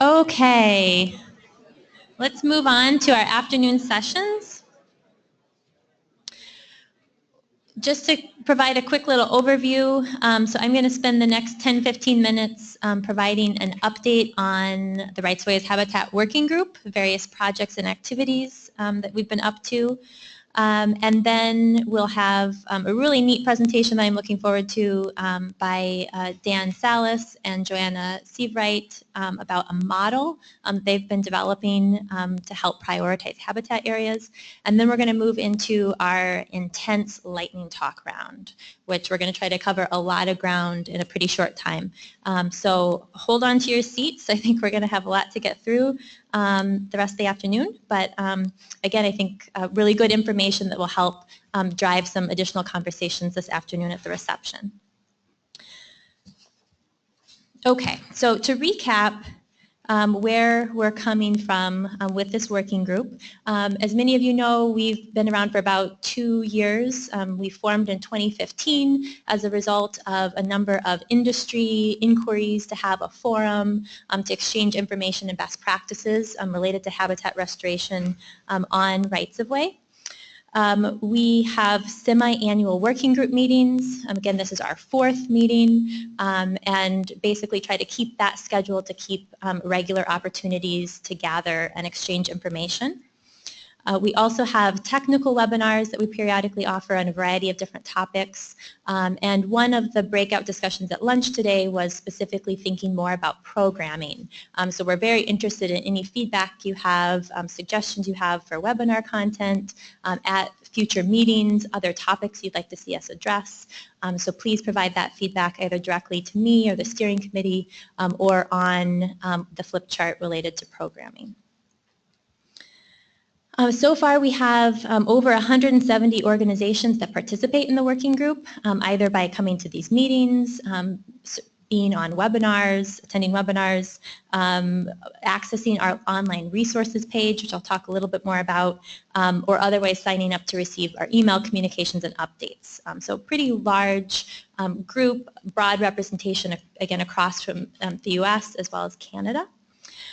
Okay, let's move on to our afternoon sessions. Just to provide a quick little overview, so I'm going to spend the next 10-15 minutes providing an update on the Rights of Ways Habitat Working Group, various projects and activities that we've been up to. And then we'll have a really neat presentation that I'm looking forward to by Dan Salas and Joanna Sievewright about a model they've been developing to help prioritize habitat areas. And then we're going to move into our intense lightning talk round, which we're going to try to cover a lot of ground in a pretty short time. So hold on to your seats. I think we're going to have a lot to get through the rest of the afternoon. But again, I think really good information that will help drive some additional conversations this afternoon at the reception. Okay, so to recap where we're coming from with this working group. As many of you know, we've been around for about 2 years. We formed in 2015 as a result of a number of industry inquiries to have a forum to exchange information and best practices related to habitat restoration on rights of way. We have semi-annual working group meetings. Again, this is our 4th meeting, and basically try to keep that schedule to keep regular opportunities to gather and exchange information. We also have technical webinars that we periodically offer on a variety of different topics. And one of the breakout discussions at lunch today was specifically thinking more about programming. So we're very interested in any feedback you have, suggestions you have for webinar content at future meetings, other topics you'd like to see us address. So please provide that feedback either directly to me or the steering committee or on the flip chart related to programming. So far we have over 170 organizations that participate in the working group, either by coming to these meetings, being on webinars, attending webinars, accessing our online resources page, which I'll talk a little bit more about, or otherwise signing up to receive our email communications and updates. So pretty large group, broad representation, again, across from the US as well as Canada.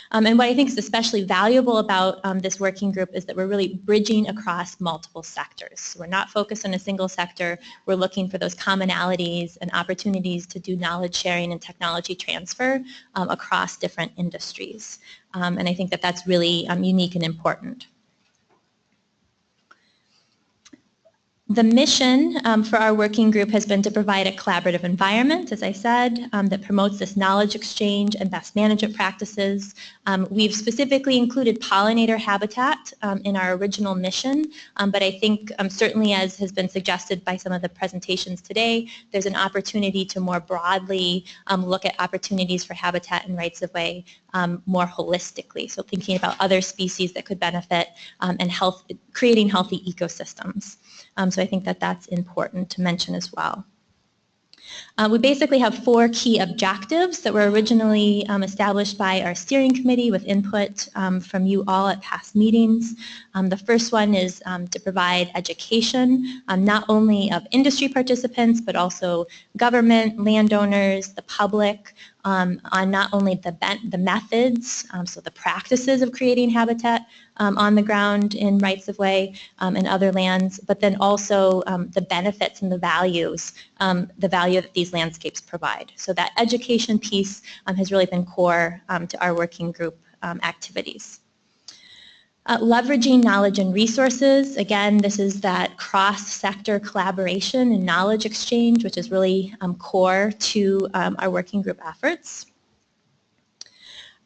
And what I think is especially valuable about this working group is that we're really bridging across multiple sectors. So we're not focused on a single sector. We're looking for those commonalities and opportunities to do knowledge sharing and technology transfer across different industries. And I think that that's really unique and important. The mission for our working group has been to provide a collaborative environment, as I said, that promotes this knowledge exchange and best management practices. We've specifically included pollinator habitat in our original mission, but I think certainly, as has been suggested by some of the presentations today, there's an opportunity to more broadly look at opportunities for habitat and rights of way more holistically. So thinking about other species that could benefit and creating healthy ecosystems. So I think that that's important to mention as well. We basically have 4 key objectives that were originally established by our steering committee with input from you all at past meetings. The first one is to provide education not only of industry participants but also government, landowners, the public, on not only the methods, so the practices of creating habitat on the ground in rights of way and other lands, but then also the benefits and the value that these landscapes provide. So that education piece has really been core to our working group activities. Leveraging knowledge and resources. Again, this is that cross-sector collaboration and knowledge exchange, which is really core to our working group efforts.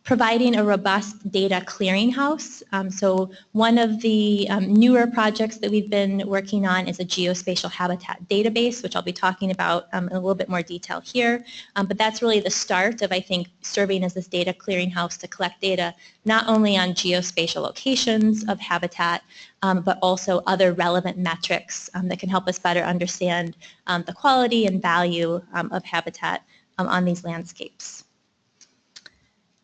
Providing a robust data clearinghouse. So one of the newer projects that we've been working on is a geospatial habitat database, which I'll be talking about in a little bit more detail here. But that's really the start of, I think, serving as this data clearinghouse to collect data not only on geospatial locations of habitat, but also other relevant metrics that can help us better understand the quality and value of habitat on these landscapes.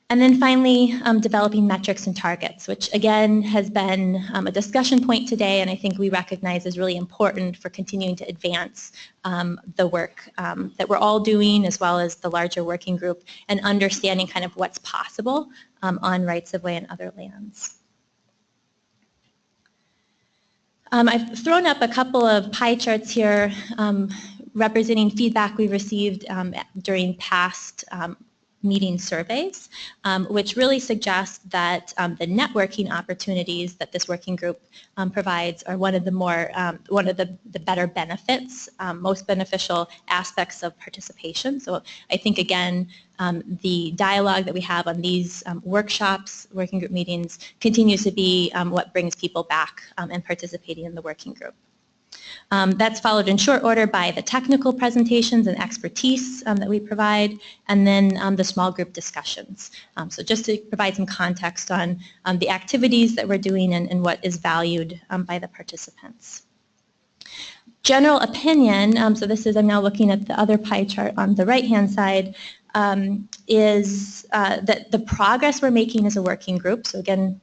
And then finally, developing metrics and targets, which again has been a discussion point today, and I think we recognize is really important for continuing to advance the work that we're all doing, as well as the larger working group, and understanding kind of what's possible on rights-of-way and other lands. I've thrown up a couple of pie charts here representing feedback we received during past meeting surveys, which really suggest that the networking opportunities that this working group provides are one of the better benefits, most beneficial aspects of participation. So I think again, the dialogue that we have on these workshops, working group meetings, continues to be what brings people back and participating in the working group. That's followed in short order by the technical presentations and expertise that we provide, and then the small group discussions. So just to provide some context on the activities that we're doing and what is valued by the participants. General opinion, so this is, I'm now looking at the other pie chart on the right-hand side, is that the progress we're making as a working group, so again,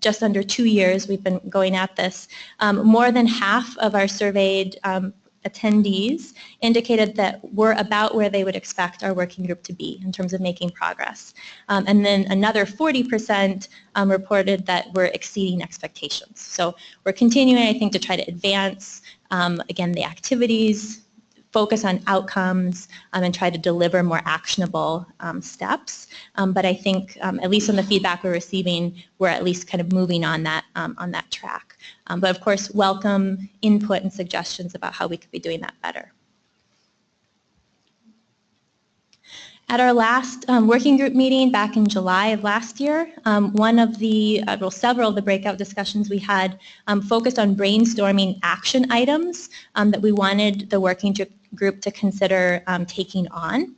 just under 2 years we've been going at this, more than half of our surveyed attendees indicated that we're about where they would expect our working group to be in terms of making progress. And then another 40% reported that we're exceeding expectations. So we're continuing, I think, to try to advance, again, the activities, focus on outcomes, and try to deliver more actionable steps. But I think, at least on the feedback we're receiving, we're at least kind of moving on that track. But of course, welcome input and suggestions about how we could be doing that better. At our last working group meeting back in July of last year, one of the, several of the breakout discussions we had focused on brainstorming action items that we wanted the working group to consider taking on.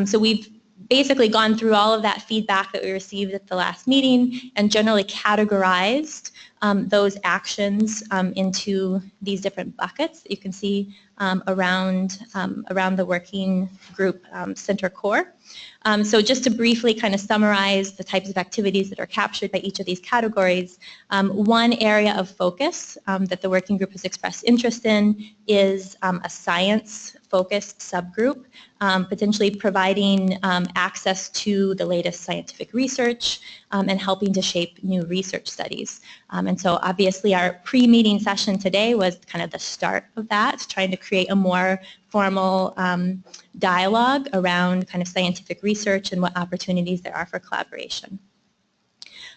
So we've basically gone through all of that feedback that we received at the last meeting and generally categorized those actions into these different buckets that you can see around the working group center core. So just to briefly kind of summarize the types of activities that are captured by each of these categories, one area of focus that the working group has expressed interest in is a science-focused subgroup, potentially providing access to the latest scientific research and helping to shape new research studies. And so obviously our pre-meeting session today was kind of the start of that, trying to create a more formal dialogue around kind of scientific research and what opportunities there are for collaboration.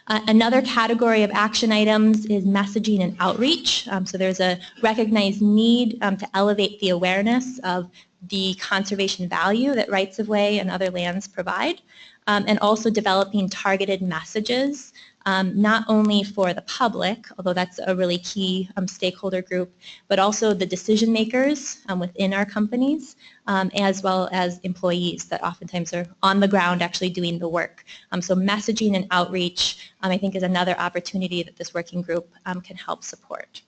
Another category of action items is messaging and outreach. So there's a recognized need to elevate the awareness of the conservation value that rights-of-way and other lands provide, and also developing targeted messages, not only for the public, although that's a really key stakeholder group, but also the decision makers within our companies, as well as employees that oftentimes are on the ground actually doing the work. So messaging and outreach, I think, is another opportunity that this working group can help support.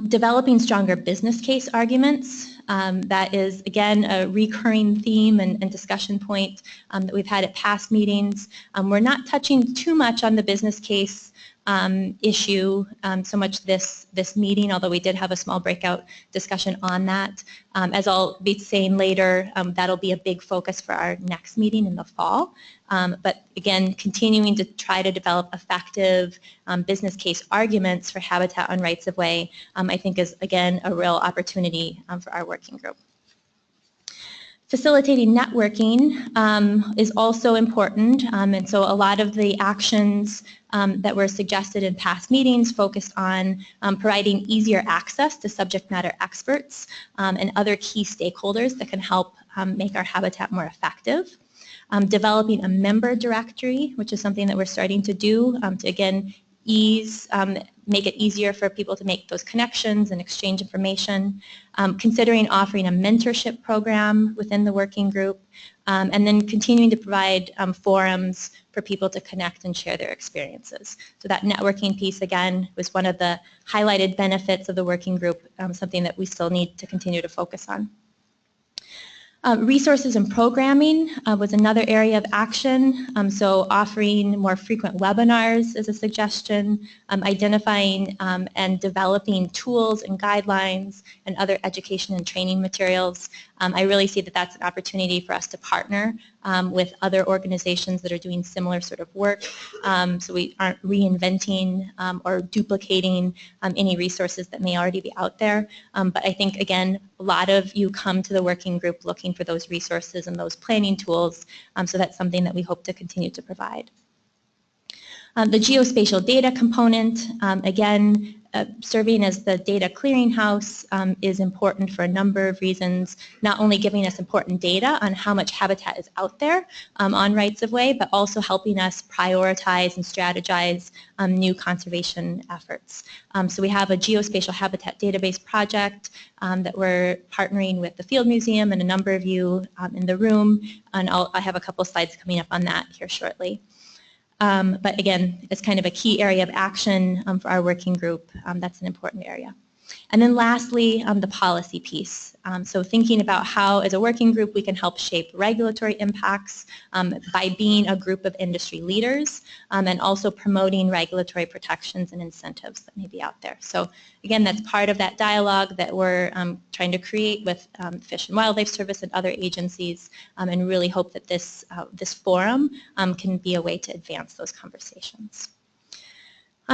Developing stronger business case arguments. That is, again, a recurring theme and discussion point that we've had at past meetings. We're not touching too much on the business case issue so much this meeting, although we did have a small breakout discussion on that. As I'll be saying later, that'll be a big focus for our next meeting in the fall. But again, continuing to try to develop effective business case arguments for habitat on rights-of-way, I think is, again, a real opportunity for our working group. Facilitating networking is also important, and so a lot of the actions that were suggested in past meetings focused on providing easier access to subject matter experts and other key stakeholders that can help make our habitat more effective. Developing a member directory, which is something that we're starting to do to, again, make it easier for people to make those connections and exchange information, considering offering a mentorship program within the working group, and then continuing to provide forums for people to connect and share their experiences. So that networking piece, again, was one of the highlighted benefits of the working group, something that we still need to continue to focus on. Resources and programming was another area of action, so offering more frequent webinars is a suggestion, identifying and developing tools and guidelines and other education and training materials. I really see that that's an opportunity for us to partner with other organizations that are doing similar sort of work, so we aren't reinventing or duplicating any resources that may already be out there. But I think, again, a lot of you come to the working group looking for those resources and those planning tools, so that's something that we hope to continue to provide. The geospatial data component, again, serving as the data clearinghouse is important for a number of reasons, not only giving us important data on how much habitat is out there on rights-of-way, but also helping us prioritize and strategize new conservation efforts. So we have a geospatial habitat database project that we're partnering with the Field Museum and a number of you in the room, and I have a couple slides coming up on that here shortly. But again, it's kind of a key area of action for our working group. That's an important area. And then lastly, the policy piece. So thinking about how, as a working group, we can help shape regulatory impacts by being a group of industry leaders and also promoting regulatory protections and incentives that may be out there. So again, that's part of that dialogue that we're trying to create with Fish and Wildlife Service and other agencies, and really hope that this forum can be a way to advance those conversations.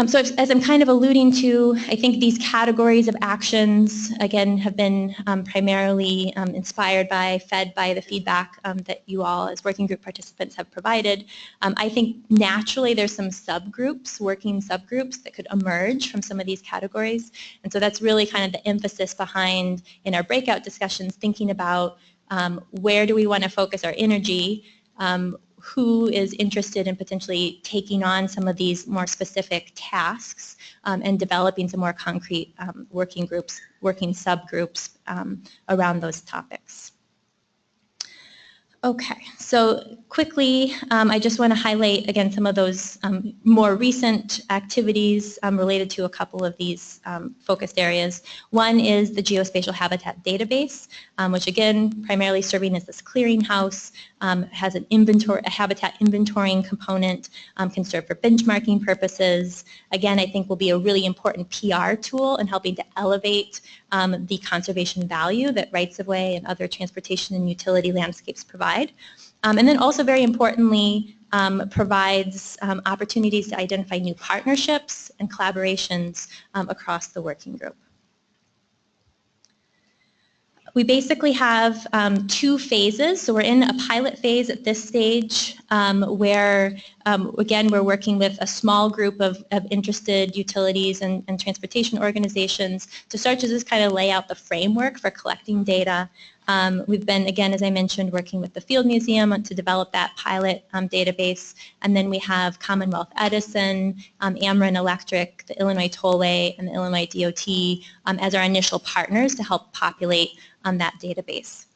So as I'm kind of alluding to, I think these categories of actions, again, have been primarily inspired by, fed by the feedback that you all as working group participants have provided. I think naturally there's some subgroups, working subgroups that could emerge from some of these categories. And so that's really kind of the emphasis behind, in our breakout discussions, thinking about where do we want to focus our energy, who is interested in potentially taking on some of these more specific tasks and developing some more concrete working groups, working subgroups around those topics. Okay, so quickly, I just want to highlight again some of those more recent activities related to a couple of these focused areas. One is the Geospatial Habitat Database, which again, primarily serving as this clearinghouse, has an inventory, a habitat inventorying component, can serve for benchmarking purposes. Again, I think will be a really important PR tool in helping to elevate the conservation value that rights-of-way and other transportation and utility landscapes provide. And then also very importantly, provides opportunities to identify new partnerships and collaborations across the working group. We basically have two phases. So we're in a pilot phase at this stage where, again, we're working with a small group of interested utilities and transportation organizations to start to just kind of lay out the framework for collecting data. We've been, again, as I mentioned, working with the Field Museum to develop that pilot database. And then we have Commonwealth Edison, Ameren Electric, the Illinois Tollway, and the Illinois DOT as our initial partners to help populate that database.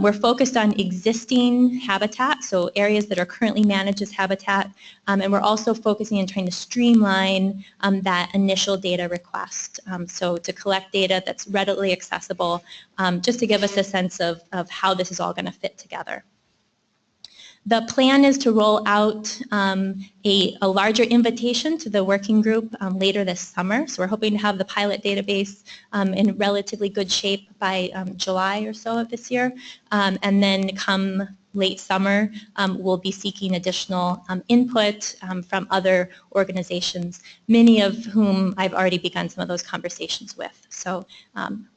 We're focused on existing habitat, so areas that are currently managed as habitat, and we're also focusing on trying to streamline that initial data request, so to collect data that's readily accessible, just to give us a sense of how this is all going to fit together. The plan is to roll out a larger invitation to the working group later this summer. So we're hoping to have the pilot database in relatively good shape by July or so of this year. And then come late summer, we'll be seeking additional input from other organizations, many of whom I've already begun some of those conversations with. So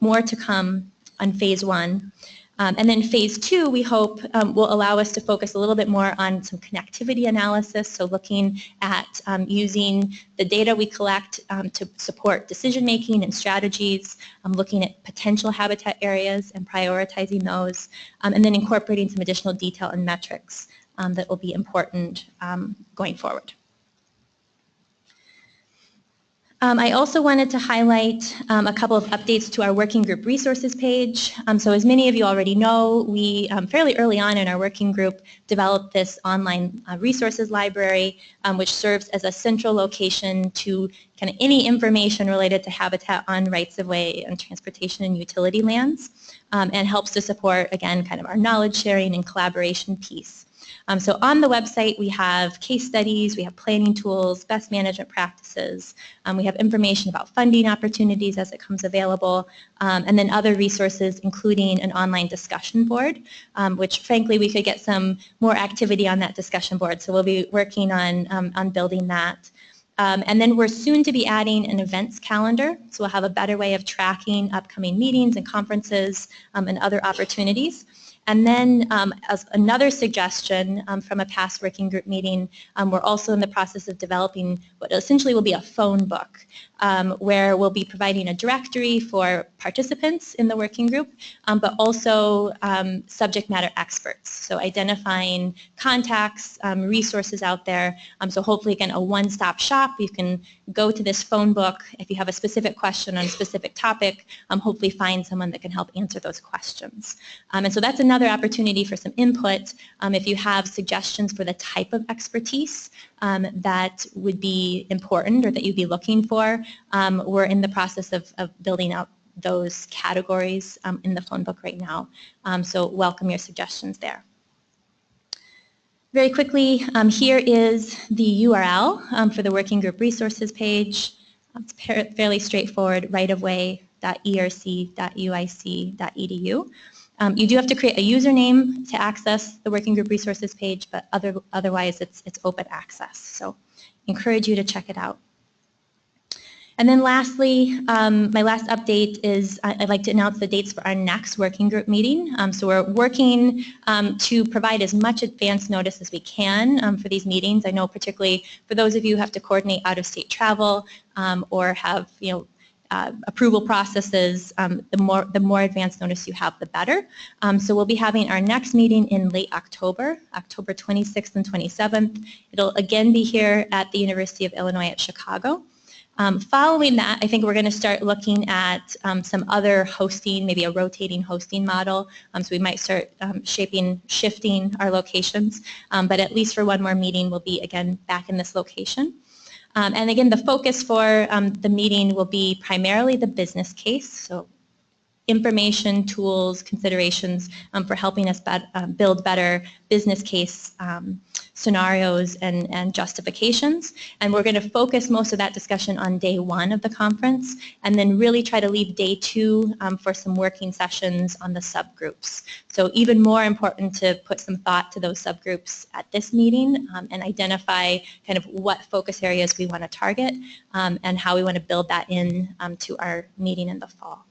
more to come on phase one. And then phase two, we hope, will allow us to focus a little bit more on some connectivity analysis, so looking at using the data we collect to support decision-making and strategies, looking at potential habitat areas and prioritizing those, and then incorporating some additional detail and metrics that will be important going forward. I also wanted to highlight a couple of updates to our working group resources page. So as many of you already know, we fairly early on in our working group developed this online resources library, which serves as a central location to kind of any information related to habitat on rights-of-way and transportation and utility lands, and helps to support, again, kind of our knowledge sharing and collaboration piece. So on the website, we have case studies, we have planning tools, best management practices, we have information about funding opportunities as it comes available, and then other resources, including an online discussion board, which frankly we could get some more activity on that discussion board. So we'll be working on building that. And then we're soon to be adding an events calendar, so we'll have a better way of tracking upcoming meetings and conferences and other opportunities. And then as another suggestion from a past working group meeting, we're also in the process of developing what essentially will be a phone book where we'll be providing a directory for participants in the working group, but also subject matter experts. So identifying contacts, resources out there. So hopefully, again, a one-stop shop. You can go to this phone book if you have a specific question on a specific topic, hopefully find someone that can help answer those questions. And so that's another opportunity for some input if you have suggestions for the type of expertise that would be important or that you'd be looking for. We're in the process of building out those categories in the phone book right now. So welcome your suggestions there. Very quickly, here is the URL for the working group resources page. It's fairly straightforward, rightofway.erc.uic.edu. You do have to create a username to access the working group resources page, but otherwise it's open access. So encourage you to check it out. And then lastly, my last update is I'd like to announce the dates for our next working group meeting. So we're working to provide as much advance notice as we can for these meetings. I know particularly for those of you who have to coordinate out-of-state travel or have approval processes, the more advance notice you have, the better. So we'll be having our next meeting in late October, October 26th and 27th. It'll again be here at the University of Illinois at Chicago. Following that, I think we're going to start looking at some other hosting, maybe a rotating hosting model. So we might start shifting our locations, but at least for one more meeting, we'll be again back in this location. And again, the focus for the meeting will be primarily the business case, so information, tools, considerations for helping us build better business case scenarios and justifications. And we're going to focus most of that discussion on day one of the conference and then really try to leave day two for some working sessions on the subgroups. So even more important to put some thought to those subgroups at this meeting and identify kind of what focus areas we want to target and how we want to build that in to our meeting in the fall.